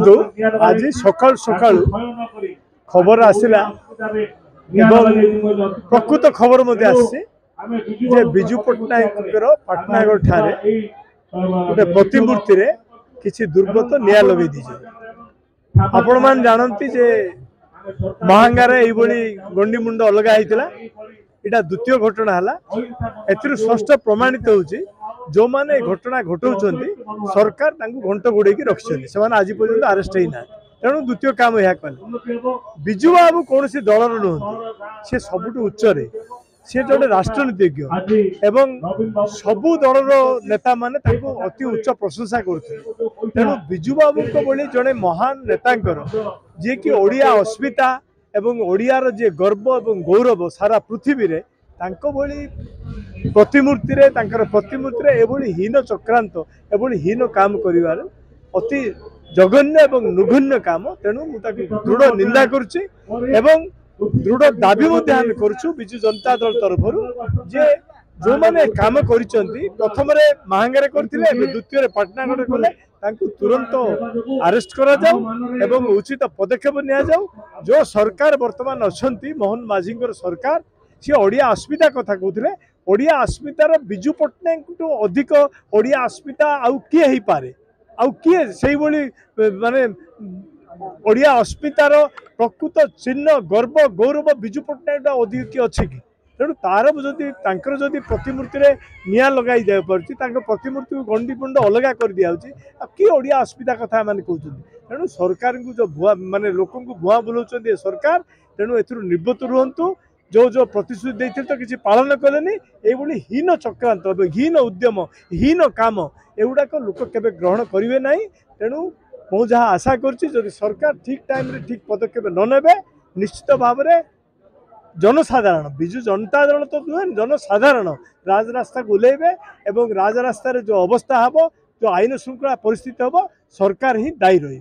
देखु आज सकाल सकाल खबर आसला प्रकृत खबर मध्य आसी विजु पट्टनायक पाटनागढ़ ठारे गोटे प्रतिमूर्ति रे किसी दुर्गत निया लगे दीजिए। आपण मान जानती जे महांगार ये गंडी मुंड अलगा होता यहाँ द्वितीय घटना है। एथिर स्पष्ट प्रमाणित होची जो माने घटना घटाऊँ सरकार घंट घोड़े रखिंट से आज पर्यटन आरेस्ट होना तेणु द्वितीय काम यह कले विजु बाबू कौन दलर नुहति सी सबुठ उच्च सी गोटे राष्ट्रनीतिज्ञ एवं सबू दलर नेता माने अति उच्च प्रशंसा करते तेणु विजु बाबू भली जड़े महान नेतांकर जी कि ओडिया अस्मिता एवं ओडियार जे गर्व एवं गौरव सारा पृथ्वी रे तांको भली प्रतिमूर्ति रे तांकर प्रतिमूर्ति रे एभली हीन चक्रांत एभली हीन काम करिवार अति जघन्य एवं नुघन्य काम तेणु दृढ़ निंदा करुच्ची एवं दृढ़ दाबी करुचु विजु जनता दल तरफ जे जो माने काम करिसंती प्रथम रे महांगारे करथिले द्वितीय रे पाटनागढ़ कले तांकु तुरंत अरेस्ट करा जाऊ एवं उचित पदक्षेप निया जाऊ। जो सरकार वर्तमान अछंती मोहन माझींकर सरकार सी ओडिया अस्मिता कथा कहते ओडिया अस्मितार विजु पट्टनायक टू अधिक ओडिया अस्मिता आउ किए ही पारे आउ किए से माने ओडिया अस्मितार प्रकृत चिन्ह गर्व गौरव विजु पट्टनायक अधिक किए अच्छे कि तेणु तार जदि प्रतिमूर्ति रे निया लगाई दे पार्टी प्रतिमूर्ति को गंडी पुंड अलग कर दिया कि ओडिया अस्मिता कथा माने कहते तेणु सरकार को जो भुआ माने लोक भुआ बुलाऊँ सरकार तेणु एथुरु निवृत्त रुहंतु जो जो प्रतिश्रुति देते तो किसी पालन कलेनी ये हीन चक्रांत हीन उद्यम हीन काम एगुड़ाक लोक केबे ग्रहण करेंगे ना तेणु मु जहाँ आशा कर सरकार ठीक टाइम रे ठीक पदक्षेप न नेबे निश्चित भाव में जनसाधारण विजु जनता दल तो नुहे जनसाधारण राजरास्ता को ओल्लैबे एवं राजरास्तार जो अवस्था हम जो आईन श्रृंखला परिस्थिति हम सरकार ही दायी रही।